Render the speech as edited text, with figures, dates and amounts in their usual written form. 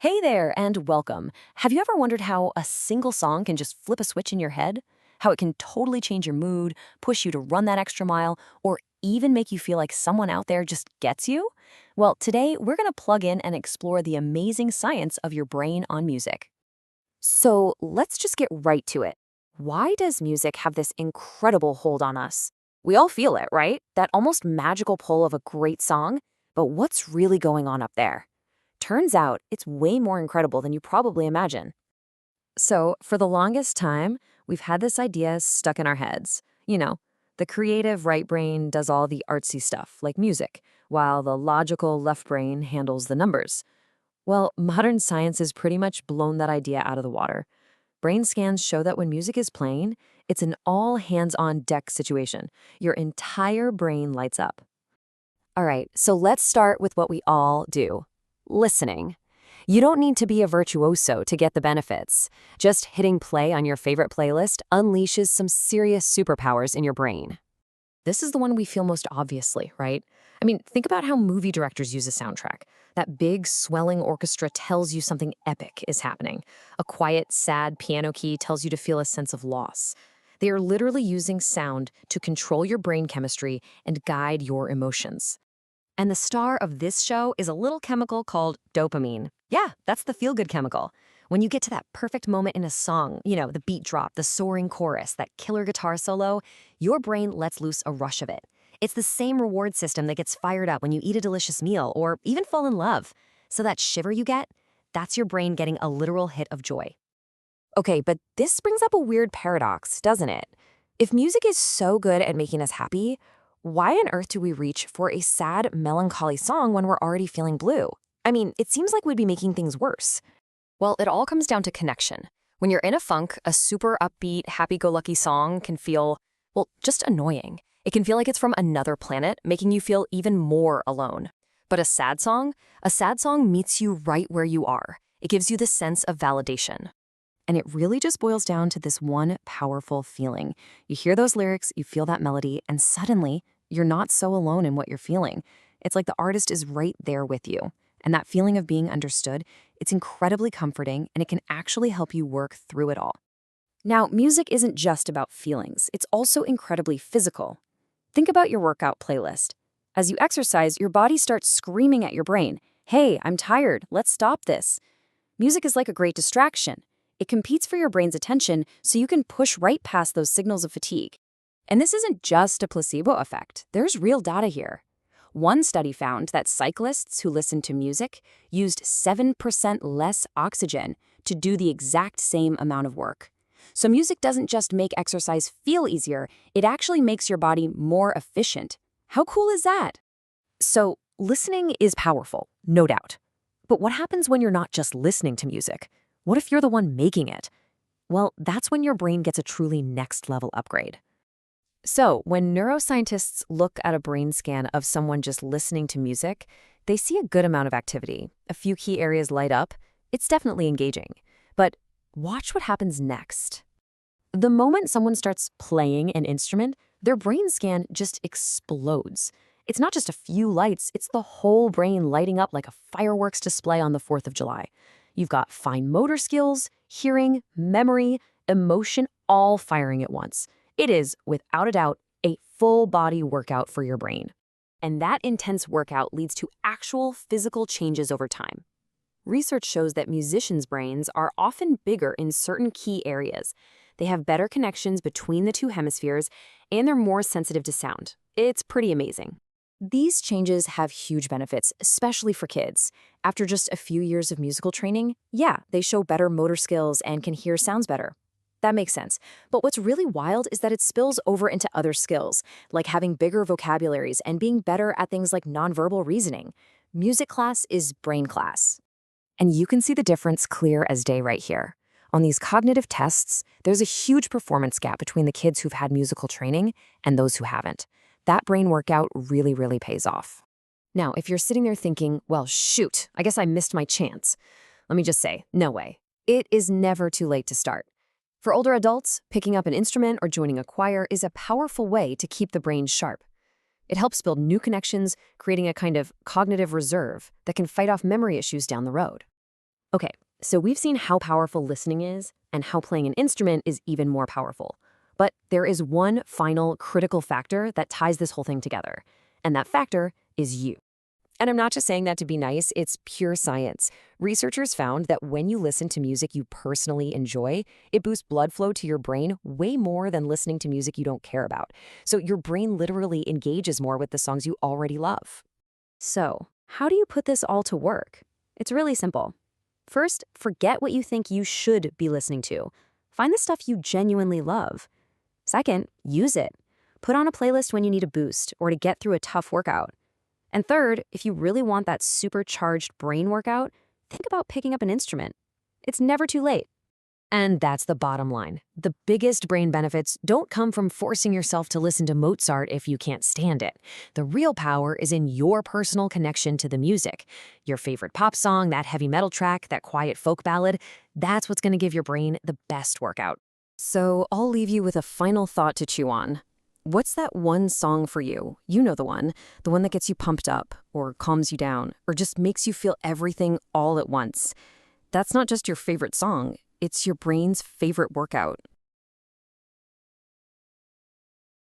Hey there, and welcome. Have you ever wondered how a single song can just flip a switch in your head? How it can totally change your mood, push you to run that extra mile, or even make you feel like someone out there just gets you? Well, today we're going to plug in and explore the amazing science of your brain on music. So let's just get right to it. Why does music have this incredible hold on us? We all feel it, right? That almost magical pull of a great song. But what's really going on up there? Turns out it's way more incredible than you probably imagine. So, for the longest time, we've had this idea stuck in our heads. The creative right brain does all the artsy stuff, like music, while the logical left brain handles the numbers. Well, modern science has pretty much blown that idea out of the water. Brain scans show that when music is playing, it's an all hands on deck situation. Your entire brain lights up. All right, so let's start with what we all do: listening. You don't need to be a virtuoso to get the benefits. Just hitting play on your favorite playlist unleashes some serious superpowers in your brain. This is the one we feel most obviously, right? I mean, think about how movie directors use a soundtrack. That big, swelling orchestra tells you something epic is happening. A quiet, sad piano key tells you to feel a sense of loss. They are literally using sound to control your brain chemistry and guide your emotions. And the star of this show is a little chemical called dopamine. Yeah, that's the feel-good chemical. When you get to that perfect moment in a song, the beat drop, the soaring chorus, that killer guitar solo, your brain lets loose a rush of it. It's the same reward system that gets fired up when you eat a delicious meal or even fall in love. So that shiver you get, that's your brain getting a literal hit of joy. Okay, but this brings up a weird paradox, doesn't it? If music is so good at making us happy, why on earth do we reach for a sad, melancholy song when we're already feeling blue? I mean, it seems like we'd be making things worse. Well, it all comes down to connection. When you're in a funk, a super upbeat, happy-go-lucky song can feel, well, just annoying. It can feel like it's from another planet, making you feel even more alone. But a sad song meets you right where you are. It gives you the sense of validation. And it really just boils down to this one powerful feeling. You hear those lyrics, you feel that melody, and suddenly, you're not so alone in what you're feeling. It's like the artist is right there with you. And that feeling of being understood, it's incredibly comforting, and it can actually help you work through it all. Now, music isn't just about feelings. It's also incredibly physical. Think about your workout playlist. As you exercise, your body starts screaming at your brain, "Hey, I'm tired. Let's stop this." Music is like a great distraction. It competes for your brain's attention so you can push right past those signals of fatigue. And this isn't just a placebo effect. There's real data here. One study found that cyclists who listened to music used 7% less oxygen to do the exact same amount of work. So music doesn't just make exercise feel easier, it actually makes your body more efficient. How cool is that? So listening is powerful, no doubt. But what happens when you're not just listening to music? What if you're the one making it? Well, that's when your brain gets a truly next-level upgrade. So, when neuroscientists look at a brain scan of someone just listening to music, they see a good amount of activity. A few key areas light up. It's definitely engaging. But watch what happens next. The moment someone starts playing an instrument, their brain scan just explodes. It's not just a few lights, it's the whole brain lighting up like a fireworks display on the 4th of July. You've got fine motor skills, hearing, memory, emotion, all firing at once. It is, without a doubt, a full-body workout for your brain. And that intense workout leads to actual physical changes over time. Research shows that musicians' brains are often bigger in certain key areas. They have better connections between the two hemispheres, and they're more sensitive to sound. It's pretty amazing. These changes have huge benefits, especially for kids. After just a few years of musical training, they show better motor skills and can hear sounds better. That makes sense. But what's really wild is that it spills over into other skills, like having bigger vocabularies and being better at things like nonverbal reasoning. Music class is brain class. And you can see the difference clear as day right here. On these cognitive tests, there's a huge performance gap between the kids who've had musical training and those who haven't. That brain workout really, really pays off. Now, if you're sitting there thinking, well, shoot, I guess I missed my chance. Let me just say, no way. It is never too late to start. For older adults, picking up an instrument or joining a choir is a powerful way to keep the brain sharp. It helps build new connections, creating a kind of cognitive reserve that can fight off memory issues down the road. Okay, so we've seen how powerful listening is and how playing an instrument is even more powerful. But there is one final critical factor that ties this whole thing together, and that factor is you. And I'm not just saying that to be nice, it's pure science. Researchers found that when you listen to music you personally enjoy, it boosts blood flow to your brain way more than listening to music you don't care about. So your brain literally engages more with the songs you already love. So, how do you put this all to work? It's really simple. First, forget what you think you should be listening to. Find the stuff you genuinely love. Second, use it. Put on a playlist when you need a boost or to get through a tough workout. And third, if you really want that supercharged brain workout, think about picking up an instrument. It's never too late. And that's the bottom line. The biggest brain benefits don't come from forcing yourself to listen to Mozart if you can't stand it. The real power is in your personal connection to the music. Your favorite pop song, that heavy metal track, that quiet folk ballad, that's what's going to give your brain the best workout. So I'll leave you with a final thought to chew on. What's that one song for you? You know the one that gets you pumped up, or calms you down, or just makes you feel everything all at once. That's not just your favorite song, it's your brain's favorite workout.